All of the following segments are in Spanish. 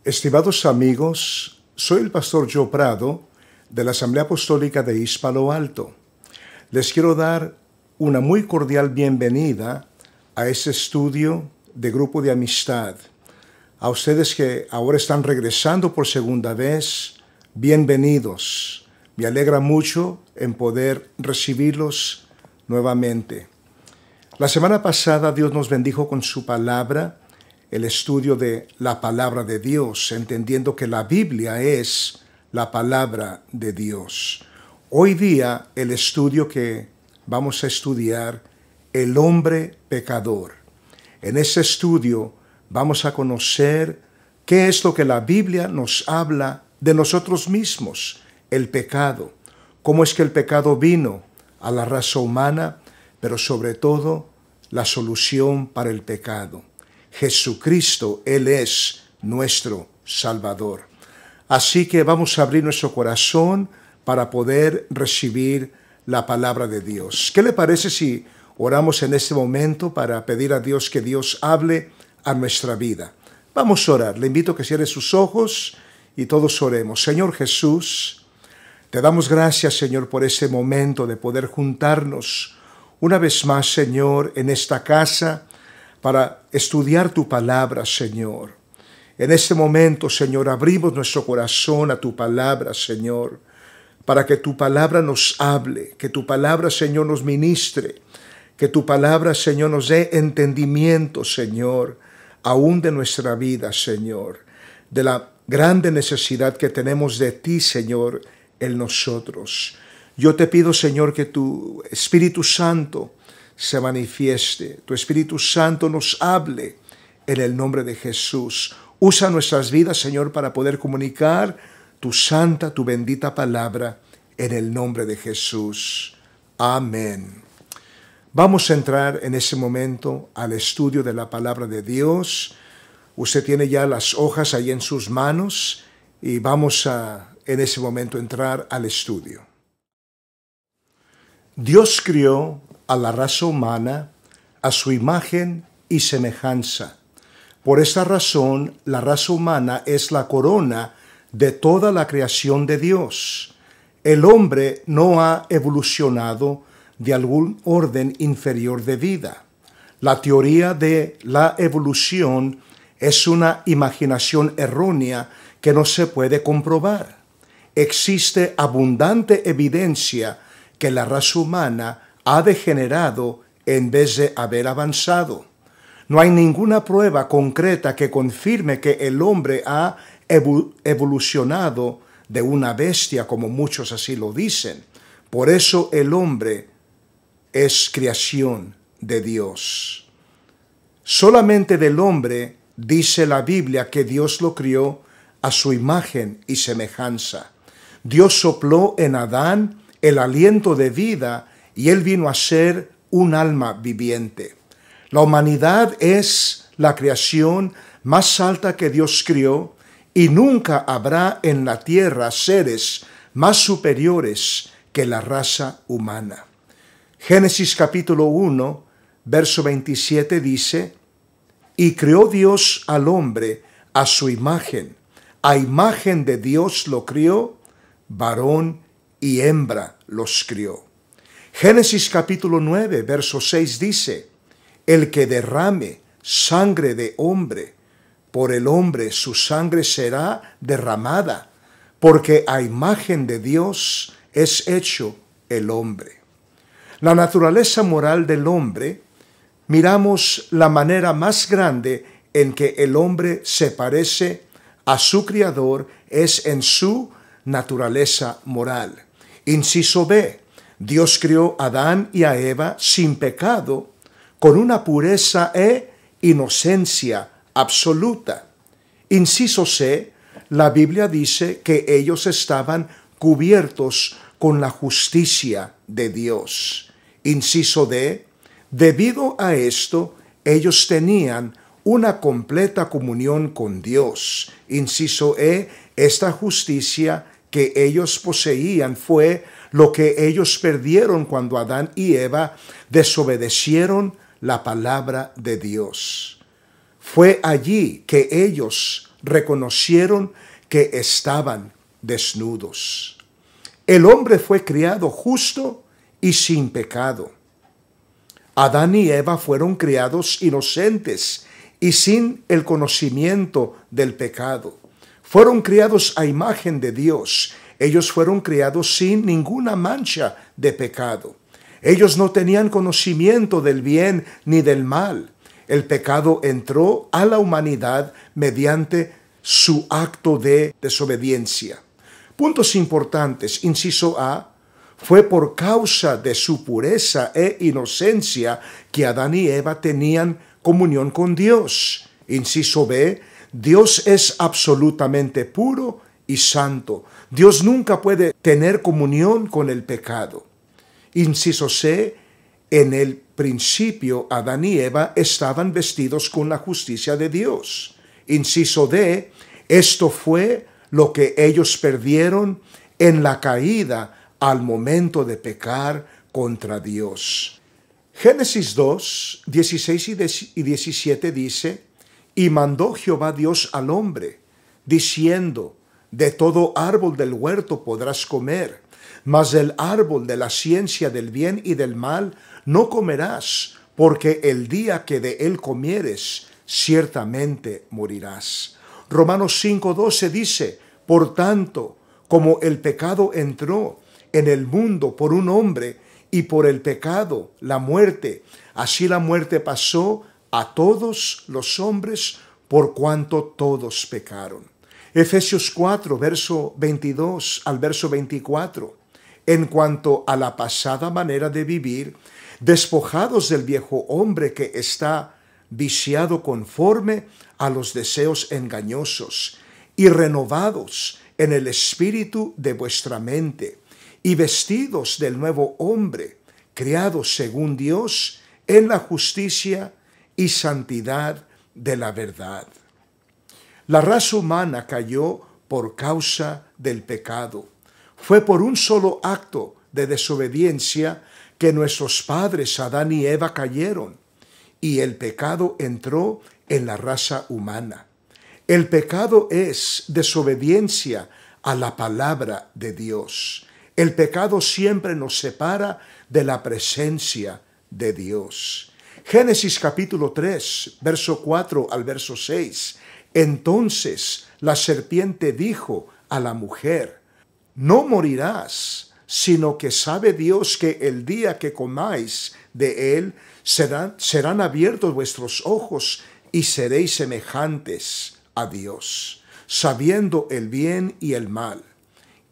Estimados amigos, soy el pastor Joe Prado de la Asamblea Apostólica de East Palo Alto. Les quiero dar una muy cordial bienvenida a este estudio de grupo de amistad. A ustedes que ahora están regresando por segunda vez, bienvenidos. Me alegra mucho en poder recibirlos nuevamente. La semana pasada Dios nos bendijo con su palabra, el estudio de la palabra de Dios, entendiendo que la Biblia es la palabra de Dios. Hoy día el estudio que vamos a estudiar, el hombre pecador. En ese estudio vamos a conocer qué es lo que la Biblia nos habla de nosotros mismos, el pecado, cómo es que el pecado vino a la raza humana, pero sobre todo la solución para el pecado. Jesucristo, Él es nuestro Salvador. Así que vamos a abrir nuestro corazón para poder recibir la palabra de Dios. ¿Qué le parece si oramos en este momento para pedir a Dios que Dios hable a nuestra vida? Vamos a orar. Le invito a que cierre sus ojos y todos oremos. Señor Jesús, te damos gracias, Señor, por este momento de poder juntarnos una vez más, Señor, en esta casa para estudiar tu palabra, Señor. En este momento, Señor, abrimos nuestro corazón a tu palabra, Señor, para que tu palabra nos hable, que tu palabra, Señor, nos ministre, que tu palabra, Señor, nos dé entendimiento, Señor, aún de nuestra vida, Señor, de la grande necesidad que tenemos de ti, Señor, en nosotros. Yo te pido, Señor, que tu Espíritu Santo se manifieste, tu Espíritu Santo nos hable en el nombre de Jesús. Usa nuestras vidas, Señor, para poder comunicar tu santa, tu bendita palabra en el nombre de Jesús. Amén. Vamos a entrar en ese momento al estudio de la palabra de Dios. Usted tiene ya las hojas ahí en sus manos y vamos a en ese momento entrar al estudio. Dios crió a la raza humana a su imagen y semejanza. Por esta razón, la raza humana es la corona de toda la creación de Dios. El hombre no ha evolucionado de algún orden inferior de vida. La teoría de la evolución es una imaginación errónea que no se puede comprobar. Existe abundante evidencia que la raza humana ha degenerado en vez de haber avanzado. No hay ninguna prueba concreta que confirme que el hombre ha evolucionado de una bestia, como muchos así lo dicen. Por eso el hombre es creación de Dios. Solamente del hombre dice la Biblia que Dios lo crió a su imagen y semejanza. Dios sopló en Adán el aliento de vida y él vino a ser un alma viviente. La humanidad es la creación más alta que Dios crió y nunca habrá en la tierra seres más superiores que la raza humana. Génesis capítulo 1, verso 27 dice: y creó Dios al hombre a su imagen, a imagen de Dios lo crió, varón y hembra los crió. Génesis capítulo 9, verso 6 dice: el que derrame sangre de hombre, por el hombre su sangre será derramada, porque a imagen de Dios es hecho el hombre. La naturaleza moral del hombre, miramos la manera más grande en que el hombre se parece a su Creador es en su naturaleza moral. Inciso B: Dios crió a Adán y a Eva sin pecado, con una pureza e inocencia absoluta. Inciso C: la Biblia dice que ellos estaban cubiertos con la justicia de Dios. Inciso D. Debido a esto, ellos tenían una completa comunión con Dios. Inciso E. Esta justicia que ellos poseían fue lo que ellos perdieron cuando Adán y Eva desobedecieron la palabra de Dios. Fue allí que ellos reconocieron que estaban desnudos. El hombre fue criado justo y sin pecado. Adán y Eva fueron criados inocentes y sin el conocimiento del pecado. Fueron criados a imagen de Dios. Ellos fueron criados sin ninguna mancha de pecado. Ellos no tenían conocimiento del bien ni del mal. El pecado entró a la humanidad mediante su acto de desobediencia. Puntos importantes. Inciso A. Fue por causa de su pureza e inocencia que Adán y Eva tenían comunión con Dios. Inciso B. Dios es absolutamente puro y santo. Dios nunca puede tener comunión con el pecado. Inciso C. En el principio, Adán y Eva estaban vestidos con la justicia de Dios. Inciso D. Esto fue lo que ellos perdieron en la caída al momento de pecar contra Dios. Génesis 2, 16 y 17 dice: Y mandó Jehová Dios al hombre, diciendo: De todo árbol del huerto podrás comer, mas del árbol de la ciencia del bien y del mal no comerás, porque el día que de él comieres, ciertamente morirás. Romanos 5:12 dice: Por tanto, como el pecado entró en el mundo por un hombre, y por el pecado la muerte, así la muerte pasó a todos los hombres, por cuanto todos pecaron. Efesios 4, verso 22 al verso 24. En cuanto a la pasada manera de vivir, despojados del viejo hombre que está viciado conforme a los deseos engañosos, y renovados en el espíritu de vuestra mente, y vestidos del nuevo hombre, criado según Dios en la justicia y santidad de la verdad. La raza humana cayó por causa del pecado. Fue por un solo acto de desobediencia que nuestros padres Adán y Eva cayeron, y el pecado entró en la raza humana. El pecado es desobediencia a la palabra de Dios. El pecado siempre nos separa de la presencia de Dios. Génesis capítulo 3, verso 4 al verso 6. Entonces la serpiente dijo a la mujer: No morirás, sino que sabe Dios que el día que comáis de él serán abiertos vuestros ojos y seréis semejantes a Dios, sabiendo el bien y el mal.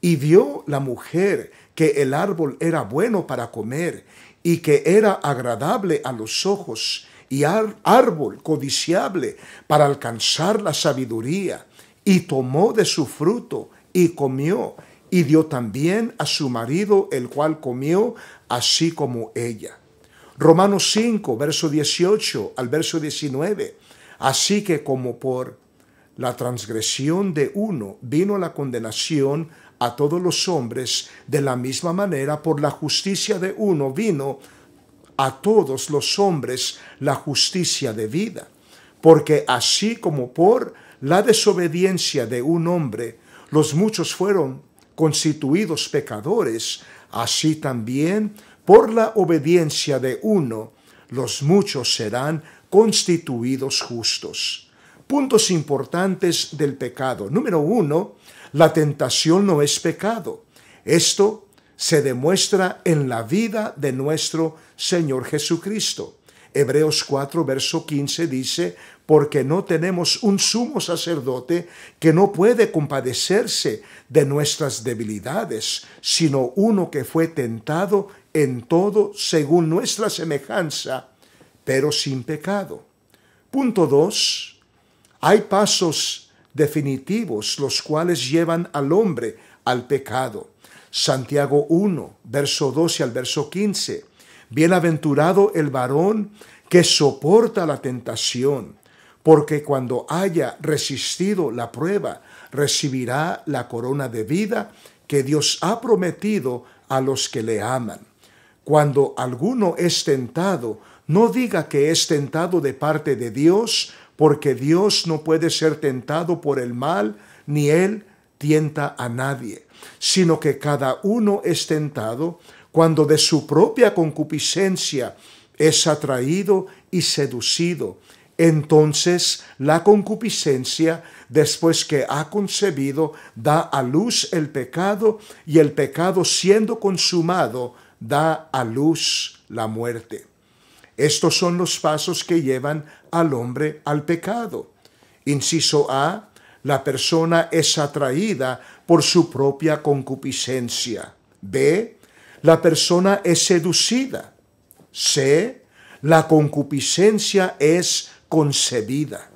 Y vio la mujer que el árbol era bueno para comer y que era agradable a los ojos y árbol codiciable para alcanzar la sabiduría, y tomó de su fruto y comió, y dio también a su marido, el cual comió así como ella. Romanos 5, verso 18 al verso 19. Así que como por la transgresión de uno vino la condenación a todos los hombres, de la misma manera por la justicia de uno vino a todos los hombres la justicia de vida. Porque así como por la desobediencia de un hombre los muchos fueron constituidos pecadores, así también por la obediencia de uno los muchos serán constituidos justos. Puntos importantes del pecado. Número 1, la tentación no es pecado. Esto se demuestra en la vida de nuestro Señor Jesucristo. Hebreos 4, verso 15 dice: Porque no tenemos un sumo sacerdote que no puede compadecerse de nuestras debilidades, sino uno que fue tentado en todo según nuestra semejanza, pero sin pecado. Punto 2. Hay pasos definitivos los cuales llevan al hombre al pecado. Santiago 1, verso 12 al verso 15. Bienaventurado el varón que soporta la tentación, porque cuando haya resistido la prueba, recibirá la corona de vida que Dios ha prometido a los que le aman. Cuando alguno es tentado, no diga que es tentado de parte de Dios, porque Dios no puede ser tentado por el mal, ni Él tienta a nadie, sino que cada uno es tentado cuando de su propia concupiscencia es atraído y seducido. Entonces la concupiscencia, después que ha concebido, da a luz el pecado, y el pecado, siendo consumado, da a luz la muerte. Estos son los pasos que llevan al hombre al pecado. Inciso A: la persona es atraída por su propia concupiscencia. B: la persona es seducida. C: la concupiscencia es concebida.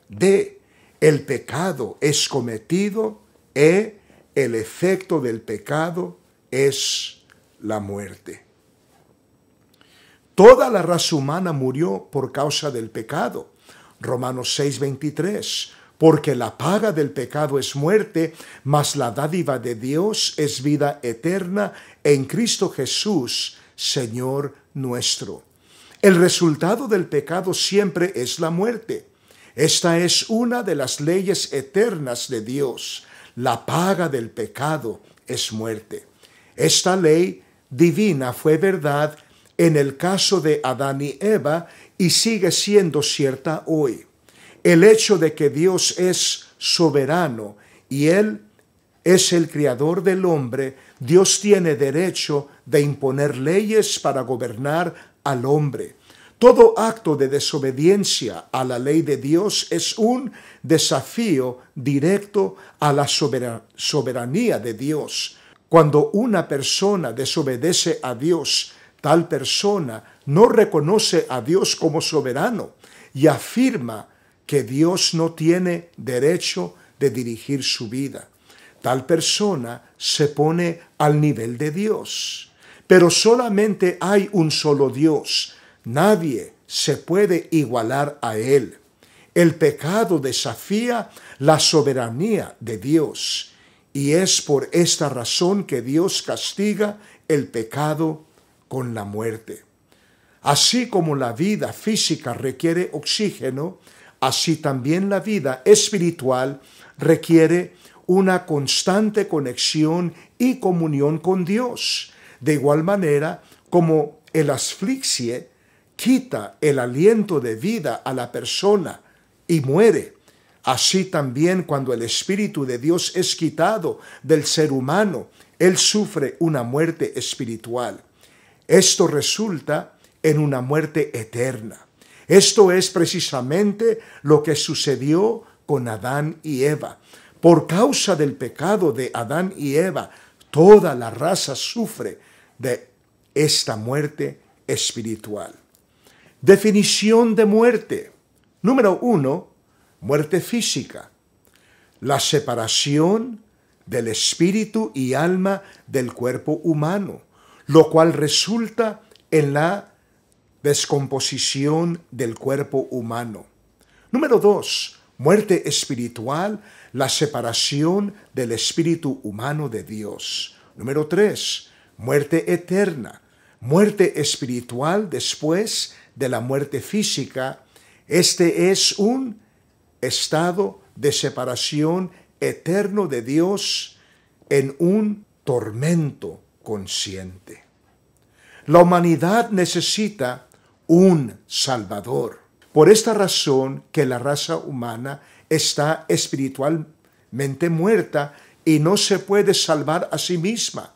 D: el pecado es cometido. E: el efecto del pecado es la muerte. Toda la raza humana murió por causa del pecado. Romanos 6:23. Porque la paga del pecado es muerte, mas la dádiva de Dios es vida eterna en Cristo Jesús, Señor nuestro. El resultado del pecado siempre es la muerte. Esta es una de las leyes eternas de Dios. La paga del pecado es muerte. Esta ley divina fue verdad en el caso de Adán y Eva y sigue siendo cierta hoy. El hecho de que Dios es soberano y Él es el creador del hombre, Dios tiene derecho de imponer leyes para gobernar al hombre. Todo acto de desobediencia a la ley de Dios es un desafío directo a la soberanía de Dios. Cuando una persona desobedece a Dios, tal persona no reconoce a Dios como soberano y afirma que Dios no tiene derecho de dirigir su vida. Tal persona se pone al nivel de Dios. Pero solamente hay un solo Dios. Nadie se puede igualar a Él. El pecado desafía la soberanía de Dios, y es por esta razón que Dios castiga el pecado con la muerte. Así como la vida física requiere oxígeno, así también la vida espiritual requiere una constante conexión y comunión con Dios. De igual manera como el asfixie quita el aliento de vida a la persona y muere, así también cuando el Espíritu de Dios es quitado del ser humano, él sufre una muerte espiritual. Esto resulta en una muerte eterna. Esto es precisamente lo que sucedió con Adán y Eva. Por causa del pecado de Adán y Eva, toda la raza sufre de esta muerte espiritual. Definición de muerte. Número 1, muerte física. La separación del espíritu y alma del cuerpo humano, lo cual resulta en la descomposición del cuerpo humano. Número 2, muerte espiritual, la separación del espíritu humano de Dios. Número 3, muerte eterna, muerte espiritual después de la muerte física. Este es un estado de separación eterno de Dios en un tormento consciente. La humanidad necesita un Salvador. Por esta razón que la raza humana está espiritualmente muerta y no se puede salvar a sí misma.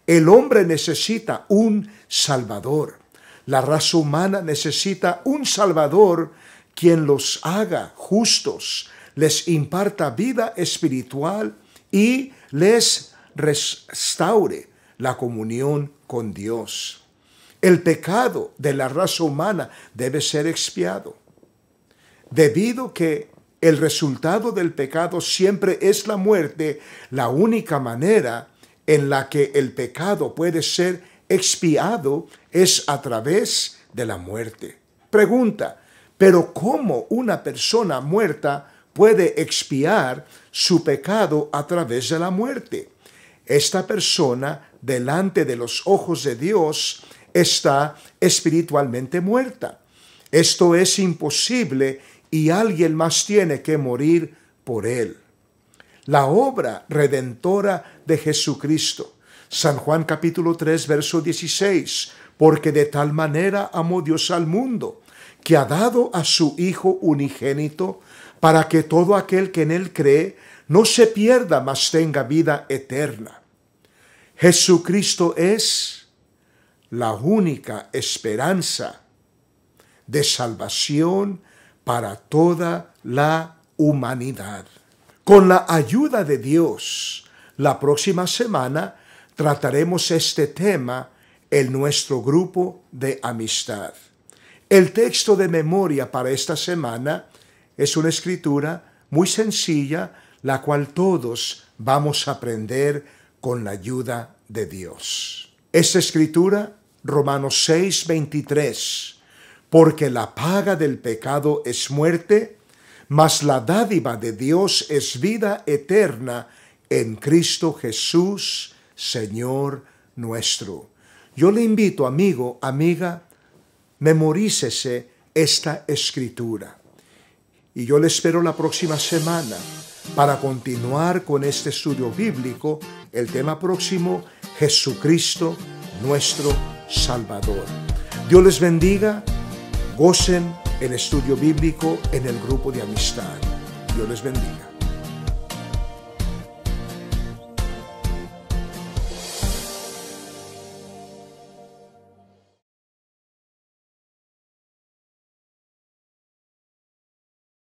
El hombre necesita un Salvador. La raza humana necesita un Salvador quien los haga justos, les imparta vida espiritual y les restaure la comunión con Dios. El pecado de la raza humana debe ser expiado. Debido que el resultado del pecado siempre es la muerte, la única manera en la que el pecado puede ser expiado es a través de la muerte. Pregunta, ¿pero cómo una persona muerta puede expiar su pecado a través de la muerte? Esta persona, delante de los ojos de Dios, está espiritualmente muerta. Esto es imposible y alguien más tiene que morir por él. La obra redentora de Jesucristo. San Juan capítulo 3, verso 16. Porque de tal manera amó Dios al mundo, que ha dado a su Hijo unigénito, para que todo aquel que en él cree no se pierda, mas tenga vida eterna. Jesucristo es la única esperanza de salvación para toda la humanidad. Con la ayuda de Dios, la próxima semana trataremos este tema en nuestro grupo de amistad. El texto de memoria para esta semana es una escritura muy sencilla, la cual todos vamos a aprender con la ayuda de Dios. Esta escritura, Romanos 6, 23. Porque la paga del pecado es muerte, mas la dádiva de Dios es vida eterna en Cristo Jesús, Señor nuestro. Yo le invito, amigo, amiga, memorícese esta escritura. Y yo le espero la próxima semana para continuar con este estudio bíblico. El tema próximo, Jesucristo, nuestro Salvador. Dios les bendiga. Gocen el estudio bíblico en el grupo de amistad. Dios les bendiga.